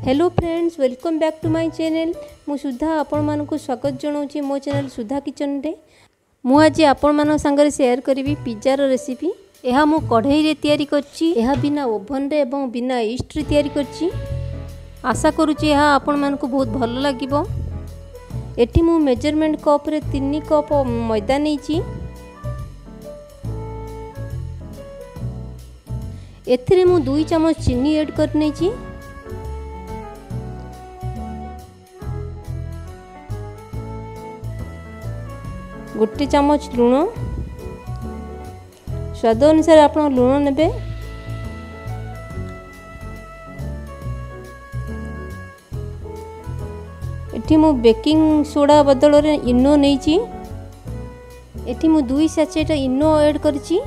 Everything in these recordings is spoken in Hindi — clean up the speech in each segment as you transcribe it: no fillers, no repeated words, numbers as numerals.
Hello friends, welcome back to my channel. मु सुधा आपण मानक स्वागत जनाऊँ मो चैनल सुधा किचन रे। मु आज आपण मान संगे शेयर करी पिज्जार रेसिपी। यह मु कढ़ई रे तैयारी करछि, यह बिना ओभन रे एवं बिना ईस्ट रे तैयारी करछि। आशा करूछि यह आपण मानक बहुत भल लागिबो। एठी मु मेजरमेंट कप रे 3 कप मैदा नेछि। एथिरे मु 2 चम्मच चीनी ऐड कर नेछि। गोटे चम्मच लुण, स्वाद अनुसार आप लुण नेबे। एठी मु बेकिंग सोडा बदल रे इनो नेछि। एठी मु 2 सैचेट इनो ऐड करछि।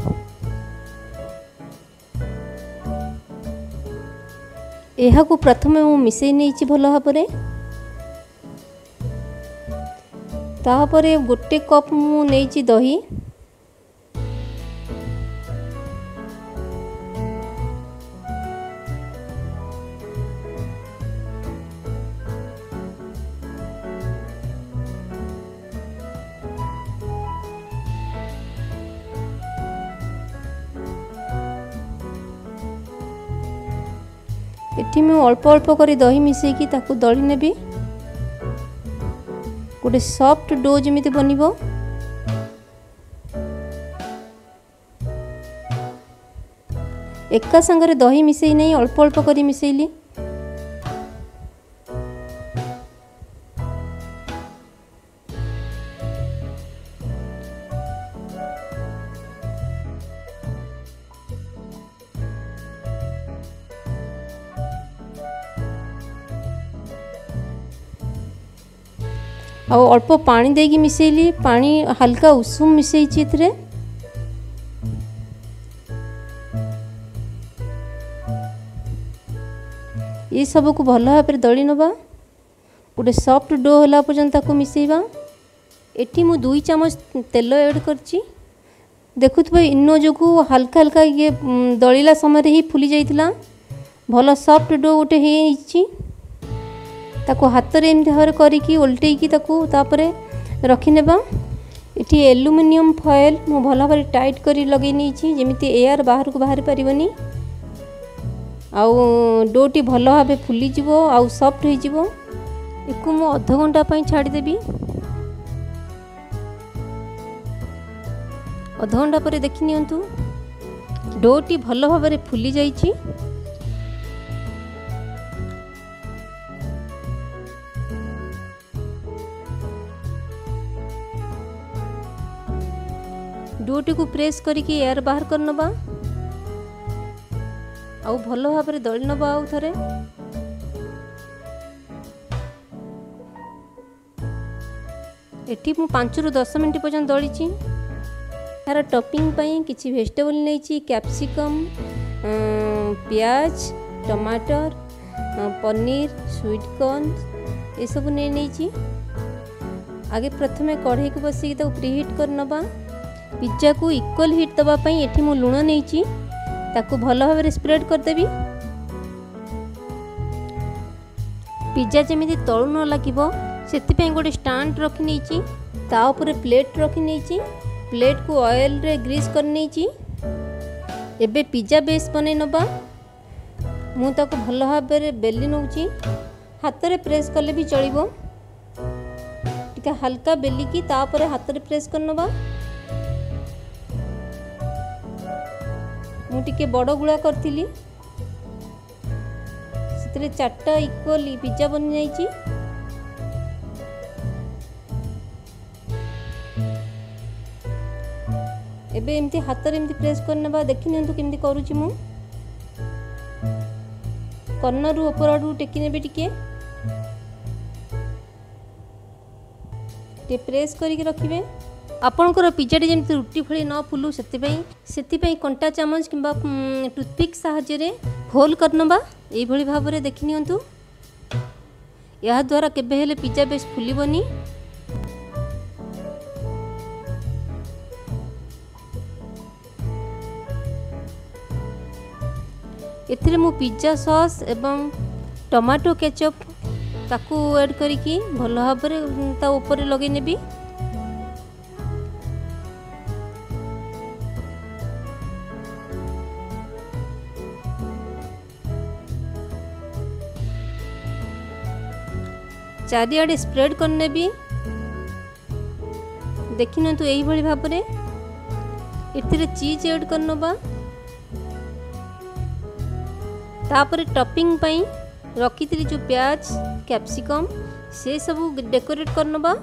एहा को प्रथमे मु मिसई नेछि भलो भाबरे। तापरे गोटे कप मु नेछि दही। एठी मु अल्प अल्प करी दही मिसेकी ताकू दली नेबी। गोटे सॉफ्ट डो जमिति बनिबो। एका संगरे दही मिसेई नहीं, अल्प अल्प करी मिसेइली। अल्प पानी देकी मिसेइली। पानी हल्का उषुम मिसेइछि एथिरे। ये सब को भल भाव दली नबा। गोटे सॉफ्ट डो होला पर्यंत ताको मिसेइबा। एठी मु 2 चम्मच तेल ऐड करछि। देखुथबो इनो जोगु हल्का हल्का ये दलिला समय ही फुली जाइतिला। भल सॉफ्ट डो गोटे हेइछि। ताको हाथ रे एमती भाव करिकी उल्टेकी ताको तापरे रखि नेबा। इठी एल्युमिनियम फॉयल मु भल भाव टाइट करी लगे नेछि, जेमिति एयर बाहर को बाहर परिबनी। आउ डोटी भल भाव फुली जिवो आउ सॉफ्ट होई जिवो। एको मु आधा घंटा पई छाडी देबी। आधा घंटा परे देखि नियंतु डोटी भल भाव फुली जाइछि। डोटी को प्रेस करके एयर बाहर कर नबा। आउ भल भाव दली नबा। आउ थरे एठी मु 5 रु 10 मिनिट पर्यंत दलीछि। यार टॉपिंग पई किछि वेजिटेबल नेछि, कैप्सिकम, प्याज, टमाटर, पनीर, स्वीट कॉर्न ये सब नेछि। आगे प्रथमे कढ़ई को बसिकी ताको प्रीहीट कर नबा। पिज्जा को इक्वल हिट दबा पई एठी मु लुण नेछि, ताको भल भाव स्प्रेड कर देबी। पिज्जा जेमिति तळु न लागिबो सेति पई गोटे स्टैंड रखि नेछि। ता ऊपर प्लेट रखि नेछि। प्लेट को ऑयल रे ग्रीस कर नेछि। एबे पिज्जा बेस बनै नबा। मु ताको भल भाव बेली नउछि। हाथ रे प्रेस करले भी चलिबो। टिका हल्का बेली की ता ऊपर हाथ रे प्रेस कर नबा। मु टिके बड़ गुळा करथिली। सेतरे 4टा इक्वल पिज्जा बन जाइछि। एबे एमती हाथ रे एमती प्रेस करनबा। देखि नियंतु केमती करूछि मु। कॉर्नर रु ऊपर आडू टेकी नेबे टिके प्रेस करिके रखिबे। आपणकर पिज्जाटी जमी रुटी भली न फुलू से कंटा चामच कि टूथपिक साहाय्य होल करनबा। यही भाव में देखि नियंतु। या द्वारा केबे हेले पिज्जा बेस फुलिबनी। एथिरे मु पिज्जा सॉस एवं टमाटो केचप ताकू ऐड करिकी भल भाव ता ऊपर लगे नेबी। चारिआडे स्प्रेड करने भी देखिन तो यही भली भाव में इथिरे चीज ऐड करनबा। तापर टॉपिंग पई रखी जो प्याज कैप्सिकम से सब डेकोरेट करनबा।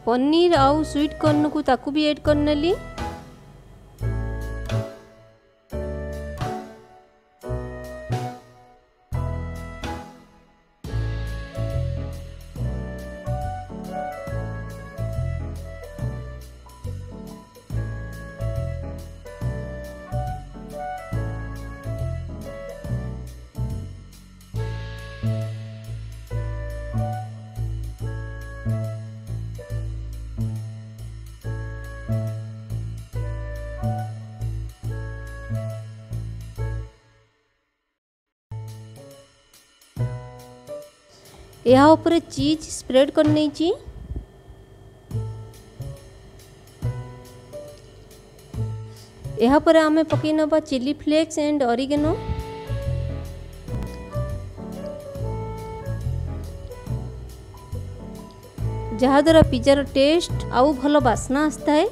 पनीर आउ स्वीट कॉर्न को ताकू भी ऐड करने ली। यहाँ ऊपर चीज स्प्रेड कर नहीं ची। यहाँ पर आमे पकई नबा चिली फ्लेक्स एंड ऑरिगेनो। जहा द्वारा पिज्जार टेस्ट आउ भल बास्ना आस्ता है।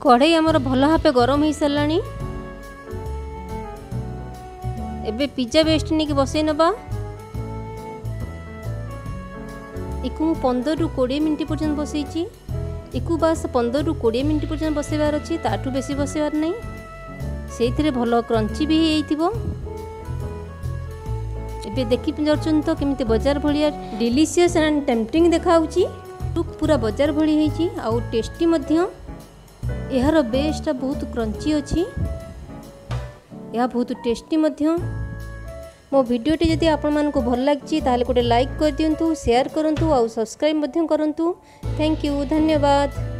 कढ़ई आमर भल भाव गरम हो साराणी। एबे पिज्जा बेस्ट नहीं बसई नबा। इकु 15 रु 20 मिनट पर्यंत बसई। इकु बास 15 रु 20 मिनट पर्यंत बसैबार अच्छी, ताठू बेसी बसैबार नहीं। से भल क्रंची भी हो। एबे देखि पारुछन तो केमिति बाजार भलिया डिलीशियस एंड टेम्पटिंग देखाउची। लुक पूरा बाजार भली हेची आउ टेस्टी मध्य। यार बेसटा बहुत क्रंची अच्छी, यह बहुत टेस्टी मध्य। मो भिडियोटी जदि आपण मानकु भल लागिछि ताले गोटे लाइक कर दियंतु, शेयर करंतु आउ सब्सक्राइब मध्य करंतु। थैंक यू, धन्यवाद।